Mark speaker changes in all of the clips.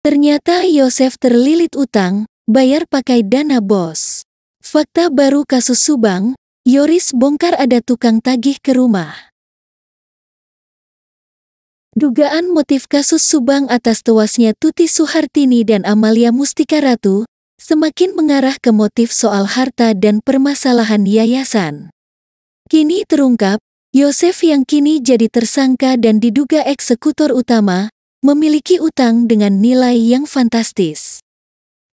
Speaker 1: Ternyata Yosef terlilit utang, bayar pakai dana bos. Fakta baru kasus Subang, Yoris bongkar ada tukang tagih ke rumah. Dugaan motif kasus Subang atas tewasnya Tuti Suhartini dan Amalia Mustika Ratu semakin mengarah ke motif soal harta dan permasalahan yayasan. Kini terungkap, Yosef yang kini jadi tersangka dan diduga eksekutor utama, memiliki utang dengan nilai yang fantastis.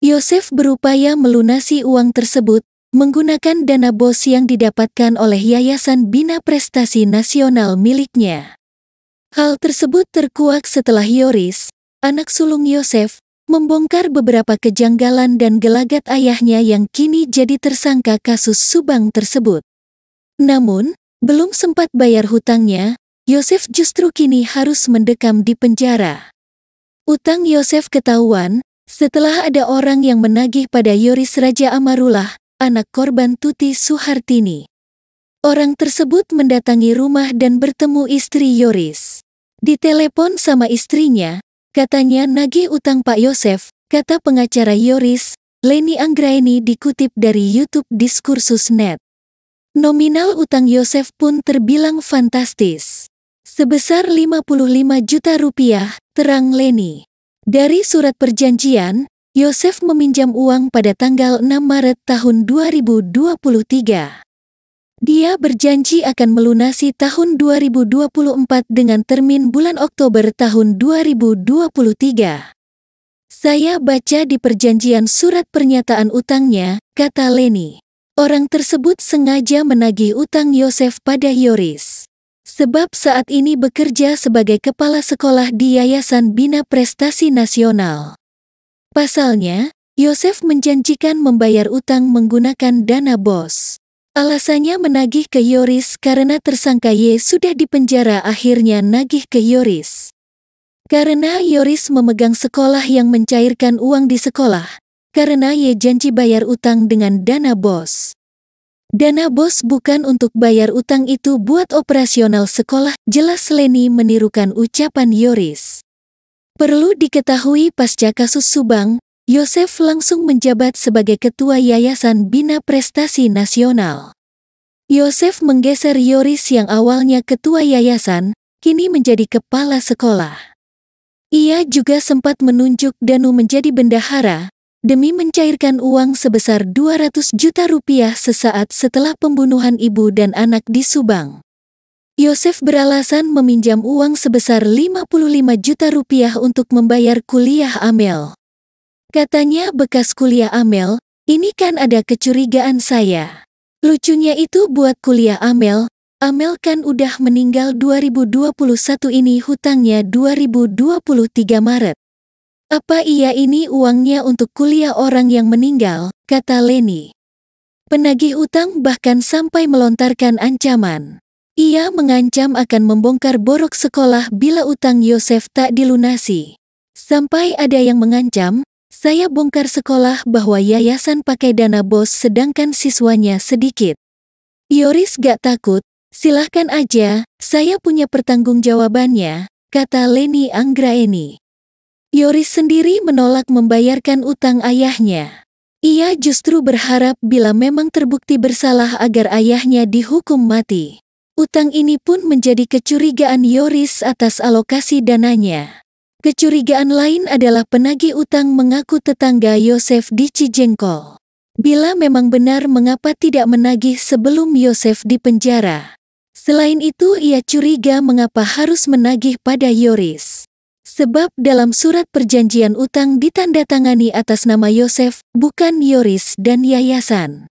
Speaker 1: Yosef berupaya melunasi uang tersebut menggunakan dana bos yang didapatkan oleh Yayasan Bina Prestasi Nasional miliknya. Hal tersebut terkuak setelah Yoris, anak sulung Yosef, membongkar beberapa kejanggalan dan gelagat ayahnya yang kini jadi tersangka kasus Subang tersebut. Namun, belum sempat bayar hutangnya, Yosef justru kini harus mendekam di penjara. Utang Yosef ketahuan setelah ada orang yang menagih pada Yoris Raja Amarullah, anak korban Tuti Suhartini. Orang tersebut mendatangi rumah dan bertemu istri Yoris. Ditelepon sama istrinya, katanya nagih utang Pak Yosef, kata pengacara Yoris, Leni Anggraeni dikutip dari YouTube Diskursus.net. Nominal utang Yosef pun terbilang fantastis. Sebesar 55 juta rupiah, terang Leni. Dari surat perjanjian, Yosef meminjam uang pada tanggal 6 Maret tahun 2023. Dia berjanji akan melunasi tahun 2024 dengan termin bulan Oktober tahun 2023. Saya baca di perjanjian surat pernyataan utangnya, kata Leni. Orang tersebut sengaja menagih utang Yosef pada Yoris. Sebab saat ini bekerja sebagai kepala sekolah di Yayasan Bina Prestasi Nasional. Pasalnya, Yosef menjanjikan membayar utang menggunakan dana bos. Alasannya menagih ke Yoris karena tersangka Y sudah dipenjara, akhirnya nagih ke Yoris. Karena Yoris memegang sekolah yang mencairkan uang di sekolah, karena Y janji bayar utang dengan dana bos. Dana bos bukan untuk bayar utang, itu buat operasional sekolah, jelas Leni menirukan ucapan Yoris. Perlu diketahui pasca kasus Subang, Yosef langsung menjabat sebagai Ketua Yayasan Bina Prestasi Nasional. Yosef menggeser Yoris yang awalnya ketua yayasan, kini menjadi kepala sekolah. Ia juga sempat menunjuk Danu menjadi bendahara, demi mencairkan uang sebesar 200 juta rupiah sesaat setelah pembunuhan ibu dan anak di Subang. Yosef beralasan meminjam uang sebesar 55 juta rupiah untuk membayar kuliah Amel. Katanya bekas kuliah Amel, ini kan ada kecurigaan saya. Lucunya itu buat kuliah Amel kan udah meninggal 2021 ini, hutangnya 2023 Maret. Apa iya ini uangnya untuk kuliah orang yang meninggal, kata Leni. Penagih utang bahkan sampai melontarkan ancaman. Ia mengancam akan membongkar borok sekolah bila utang Yosef tak dilunasi. Sampai ada yang mengancam, saya bongkar sekolah bahwa yayasan pakai dana bos sedangkan siswanya sedikit. Yoris gak takut, silahkan aja, saya punya pertanggungjawabannya, kata Leni Anggraeni. Yoris sendiri menolak membayarkan utang ayahnya. Ia justru berharap bila memang terbukti bersalah agar ayahnya dihukum mati. Utang ini pun menjadi kecurigaan Yoris atas alokasi dananya. Kecurigaan lain adalah penagih utang mengaku tetangga Yosef di Cijengkol. Bila memang benar, mengapa tidak menagih sebelum Yosef dipenjara? Selain itu, ia curiga mengapa harus menagih pada Yoris. Sebab dalam surat perjanjian utang ditandatangani atas nama Yosef, bukan Yoris dan yayasan.